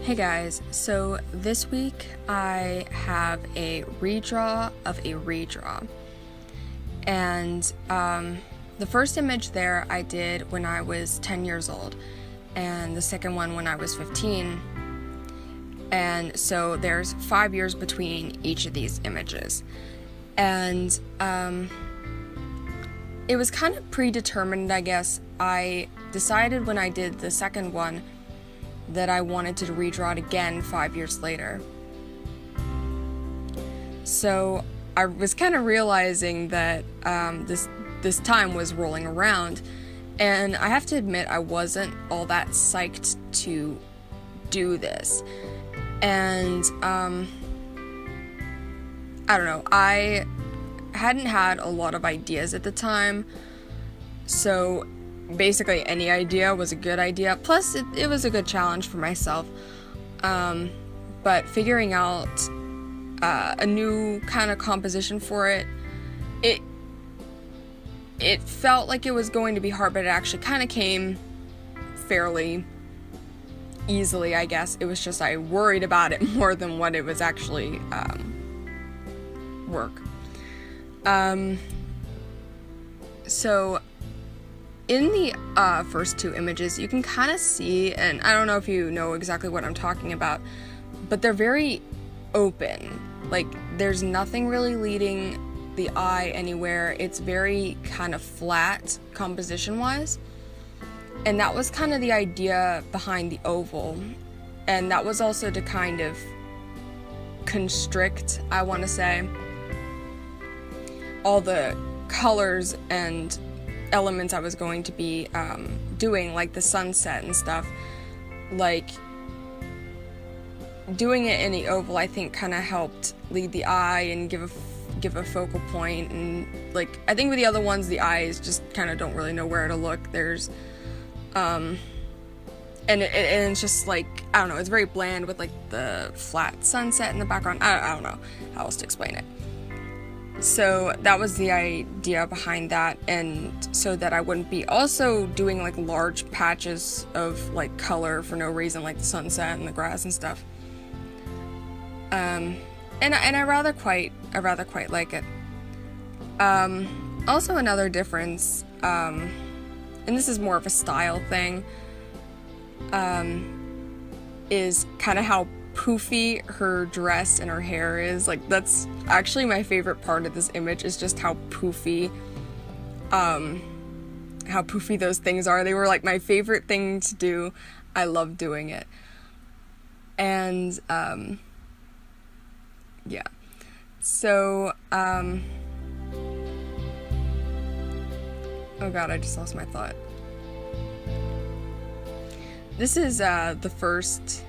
Hey guys, so this week I have a redraw of a redraw. And the first image there I did when I was 10 years old, and the second one when I was 15. And so there's 5 years between each of these images. And it was kind of predetermined, I guess. I decided when I did the second one that I wanted to redraw it again 5 years later. So I was kind of realizing that this time was rolling around, and I have to admit I wasn't all that psyched to do this. And I don't know, I hadn't had a lot of ideas at the time, so basically any idea was a good idea. Plus it was a good challenge for myself. But figuring out a new kind of composition for it felt like it was going to be hard, but it actually kind of came fairly easily, I guess. It was just I worried about it more than what it was actually work. So in the first two images, you can kind of see, and I don't know if you know exactly what I'm talking about, but they're very open. Like, there's nothing really leading the eye anywhere. It's very kind of flat composition-wise. And that was kind of the idea behind the oval. And that was also to kind of constrict, I want to say, all the colors and elements I was going to be doing, like the sunset and stuff. Like, doing it in the oval, I think, kind of helped lead the eye and give a focal point. And like, I think with the other ones, the eyes just kind of don't really know where to look. There's and it's just like, I don't know, it's very bland with like the flat sunset in the background. I don't know how else to explain it. So that was the idea behind that, and so that I wouldn't be also doing like large patches of like color for no reason, like the sunset and the grass and stuff. And I rather quite like it. Also another difference, and this is more of a style thing, is kind of how poofy her dress and her hair is. Like, that's actually my favorite part of this image, is just how poofy those things are. They were like my favorite thing to do. I love doing it. And yeah, so oh god, I just lost my thought. This is the first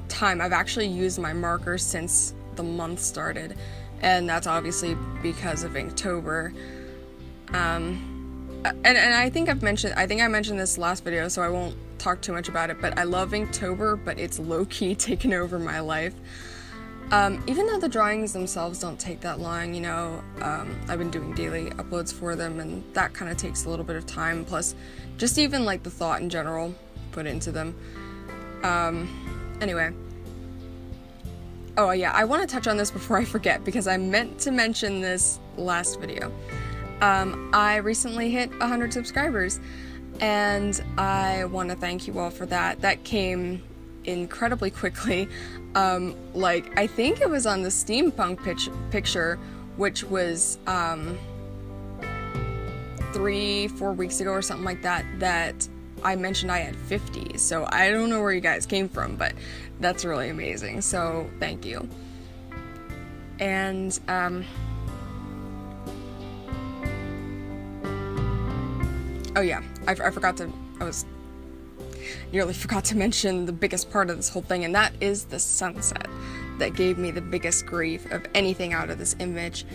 time I've actually used my markers since the month started, and that's obviously because of Inktober. And I think I mentioned this last video, so I won't talk too much about it, but I love Inktober, but it's low-key taken over my life. Even though the drawings themselves don't take that long, you know, I've been doing daily uploads for them, and that kind of takes a little bit of time, plus just even like the thought in general put into them. Anyway. Oh yeah, I want to touch on this before I forget, because I meant to mention this last video. I recently hit 100 subscribers, and I want to thank you all for that. That came incredibly quickly. Like, I think it was on the steampunk picture, which was 3-4 weeks ago or something like that, that I mentioned I had 50. So I don't know where you guys came from, but that's really amazing. So thank you. And oh yeah, I nearly forgot to mention the biggest part of this whole thing, and that is the sunset that gave me the biggest grief of anything out of this image.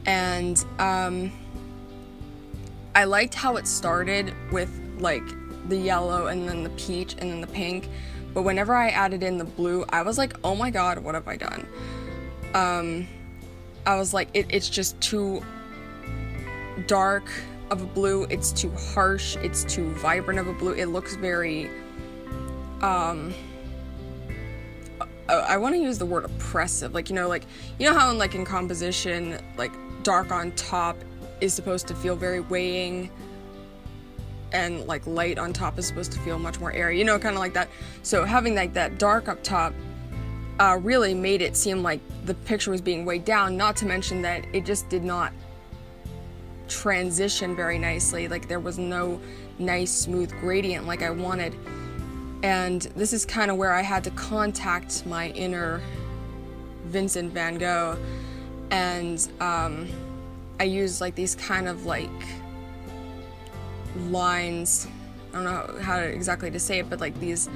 And I liked how it started with like the yellow and then the peach and then the pink, but whenever I added in the blue, I was like, oh my god, what have I done? I was like, it's just too dark of a blue, it's too harsh, it's too vibrant of a blue. It looks very I want to use the word oppressive, like, you know how in composition, like dark on top is supposed to feel very weighing, and like light on top is supposed to feel much more airy, kind of like that. So having like that dark up top really made it seem like the picture was being weighed down, not to mention that it just did not transition very nicely. Like there was no nice smooth gradient like I wanted. And this is kind of where I had to contact my inner Vincent van Gogh, and I used like these kind of like lines, I don't know how exactly to say it, but like these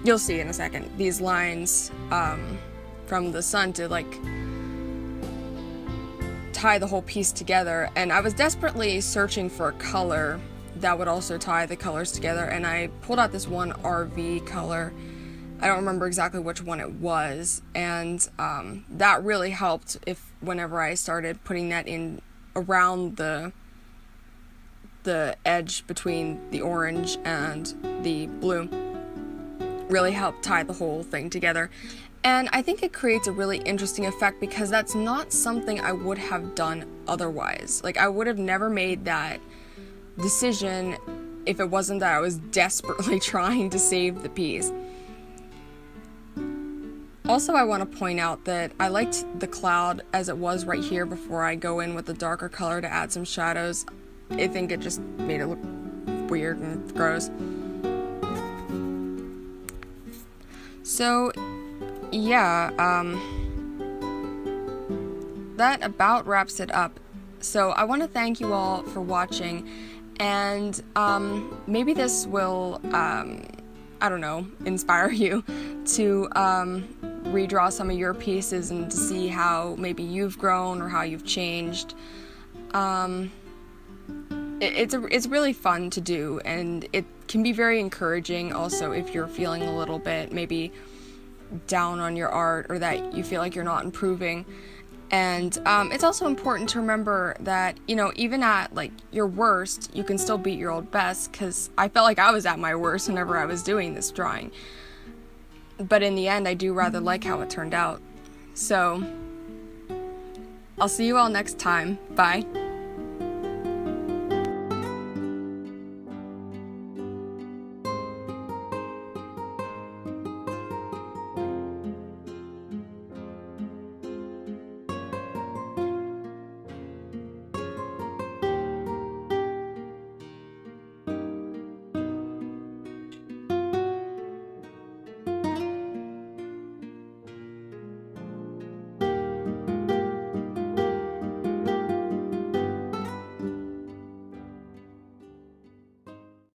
you'll see in a second, these lines from the sun to like tie the whole piece together. And I was desperately searching for a color that would also tie the colors together, and I pulled out this one RV color. I don't remember exactly which one it was, and that really helped whenever I started putting that in around the edge between the orange and the blue. Really helped tie the whole thing together. And I think it creates a really interesting effect because that's not something I would have done otherwise. Like I would have never made that decision if it wasn't that I was desperately trying to save the piece. Also, I want to point out that I liked the cloud as it was right here before I go in with the darker color to add some shadows. I think it just made it look weird and gross. So yeah, that about wraps it up. So I want to thank you all for watching, and maybe this will, I don't know, inspire you to redraw some of your pieces and to see how maybe you've grown or how you've changed. It's really fun to do, and it can be very encouraging also if you're feeling a little bit maybe down on your art or that you feel like you're not improving. And it's also important to remember that, even at like your worst, you can still beat your old best, because I felt like I was at my worst whenever I was doing this drawing. But in the end, I do rather like how it turned out. So I'll see you all next time. Bye.